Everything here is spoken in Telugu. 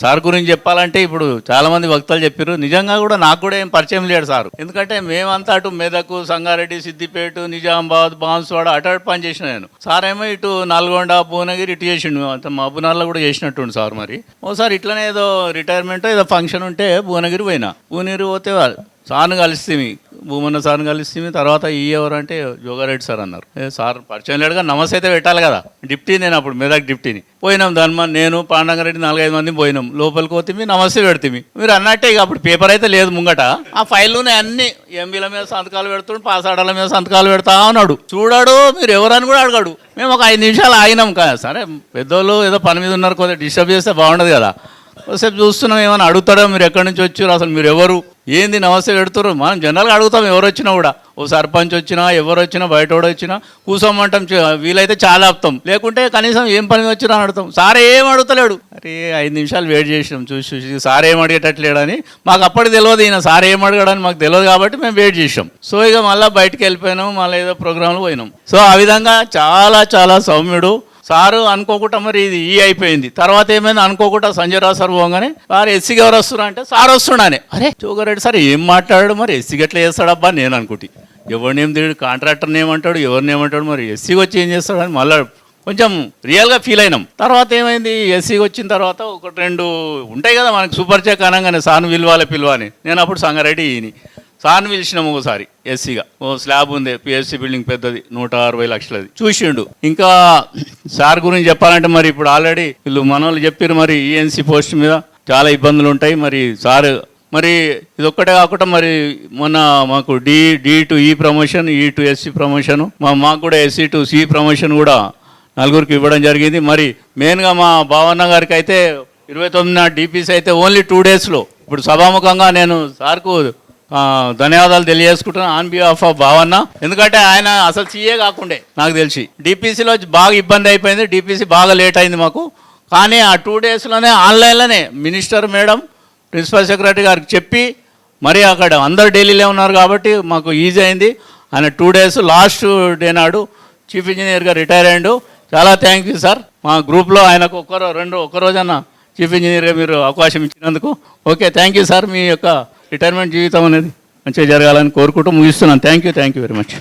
సార్ గురించి చెప్పాలంటే ఇప్పుడు చాలా మంది వక్తలు చెప్పారు, నిజంగా కూడా నాకు కూడా ఏం పరిచయం లేడు సార్. ఎందుకంటే మేమంతా అటు మెదకు, సంగారెడ్డి, సిద్దిపేట, నిజామాబాద్, బాన్సువాడ అటు పని చేసిన నేను. సార్ ఏమో ఇటు నల్గొండ, భువనగిరి ఇటు చేసిండు, అంత మహబూబ్నగర్లో కూడా చేసినట్టుండు సార్. మరి ఓసారి ఇట్లనే ఏదో రిటైర్మెంట్ ఏదో ఫంక్షన్ ఉంటే భువనగిరి పోయినా. భువనగిరి పోతే సార్ని కలిస్తేమి, భూమన్న సార్ని కలిస్తేమి. తర్వాత ఎవరంటే జోగారెడ్డి సార్ అన్నారు. సార్ పరిచయం లేడుగా నమస్తే అయితే పెట్టాలి కదా, డిప్టీ నేను అప్పుడు మెదక్ డిప్టీని. పోయినాం ధన్మన్, నేను పాండంగారెడ్డి 4-5 మంది పోయినాం. లోపలికి పోతే నమస్తే పెడితే మీరు అన్నట్టే ఇక అప్పుడు పేపర్ అయితే లేదు ముంగట. ఆ ఫైల్లోనే అన్ని ఎంబీల మీద సంతకాలు పెడుతుండు, పాసాడాల మీద సంతకాలు పెడతా ఉన్నాడు. చూడాడు, మీరు ఎవరని కూడా అడగాడు. మేము ఒక 5 నిమిషాలు ఆగినాం కదా. సరే పెద్దోళ్ళు ఏదో పని మీద ఉన్నారు, కొద్దిగా డిస్టర్బ్ చేస్తే బాగుండదు కదా. ఒకసేపు చూస్తున్నాం, ఏమైనా అడుగుతాడో మీరు ఎక్కడి నుంచి వచ్చారు, అసలు మీరు ఎవరు, ఏంది నమస్తే పెడుతున్నారు. మనం జనరల్గా అడుగుతాం ఎవరు వచ్చినా కూడా. ఓ సర్పంచ్ వచ్చినా, ఎవరు వచ్చినా, బయట వచ్చినా కూర్చోమంటాం, వీలైతే చాలా ఆపుతాం, లేకుంటే కనీసం ఏం పని వచ్చినా అని అడుగుతాం. సార్ ఏం అడుగుతలేడు. అరే 5 నిమిషాలు వెయిట్ చేసినాం, చూసి సార్ ఏం అడిగేటట్లేడని. మాకు అప్పటికి తెలియదు, ఈయన సార్ ఏం అడగడని మాకు తెలియదు కాబట్టి మేము వెయిట్ చేసాం. సో ఇక మళ్ళీ బయటకు వెళ్ళిపోయినాం, మళ్ళీ ఏదో ప్రోగ్రాంలో పోయినాం. సో ఆ విధంగా చాలా చాలా సౌమ్యుడు సారు. అనుకోకుండా మరి ఇది అయిపోయింది. తర్వాత ఏమైంది అనుకోకుండా సంజయ్ రావు సార్ పోగానే సార్ ఎస్సీకి ఎవరు వస్తున్నా అంటే సార్ వస్తున్నానే. అరే జోగారెడ్డి సార్ ఏం మాట్లాడాడు, మరి ఎస్సీకి ఎట్లా చేస్తాడబ్బా నేను అనుకుంటే. ఎవరినేం తెలియదు, కాంట్రాక్టర్ని ఏమంటాడు, ఎవరిని ఏమంటాడు, మరి ఎస్సీకి వచ్చి ఏం చేస్తాడని మళ్ళీ కొంచెం రియల్గా ఫీల్ అయినాం. తర్వాత ఏమైంది, ఎస్సీకి వచ్చిన తర్వాత 1-2 ఉంటాయి కదా మనకి సూపర్ చెక్ అనగానే సార్ని పిలవాలి. నేను అప్పుడు సంగారెడ్డి ఈయన సార్ని పిలిచినాము ఒకసారి ఎస్సీగా. ఓ స్లాబ్ ఉంది, పిఎస్సీ బిల్డింగ్ పెద్దది, 160 లక్షలది చూసిండు. ఇంకా సార్ గురించి చెప్పాలంటే మరి ఇప్పుడు ఆల్రెడీ వీళ్ళు మనోళ్ళు చెప్పారు, మరి ఈఎన్సీ పోస్ట్ మీద చాలా ఇబ్బందులు ఉంటాయి. మరి సార్ మరి ఇది ఒక్కటే కాకుండా మరి మొన్న మాకు డి టు ఈ ప్రమోషన్, ఈ టు ఎస్సీ ప్రమోషను, మాకు కూడా ఎస్సీ టు సి ప్రమోషన్ కూడా 4 ఇవ్వడం జరిగింది. మరి మెయిన్గా మా భావన్న గారికి అయితే 29 డిపిసి అయితే ఓన్లీ 2 డేస్లో. ఇప్పుడు సభాముఖంగా నేను సార్కు ధన్యవాదాలు తెలియజేసుకుంటున్నాను ఆన్ బిహాఫ్ ఆఫ్ భావన్న. ఎందుకంటే ఆయన అసలు సీఏ కాకుండే నాకు తెలిసి డిపిసిలో బాగా ఇబ్బంది అయిపోయింది, డిపిసి బాగా లేట్ అయింది మాకు. కానీ ఆ 2 డేస్లోనే ఆన్లైన్లోనే మినిస్టర్ మేడం, ప్రిన్సిపల్ సెక్రటరీ గారికి చెప్పి మరి అక్కడ అందరు ఢిల్లీలో ఉన్నారు కాబట్టి మాకు ఈజీ అయింది. ఆయన 2 డేస్ లాస్ట్ డే నాడు చీఫ్ ఇంజనీర్గా రిటైర్ అయ్యాడు. చాలా థ్యాంక్ యూ సార్. మా గ్రూప్లో ఆయనకు ఒక్కరోజన్న చీఫ్ ఇంజనీర్గా మీరు అవకాశం ఇచ్చినందుకు. Okay, thank you sir. మీ యొక్క రిటైర్మెంట్ జీవితం అనేది మంచిగా జరగాలని కోరుకుంటూ ముగిస్తున్నాను. Thank you very much.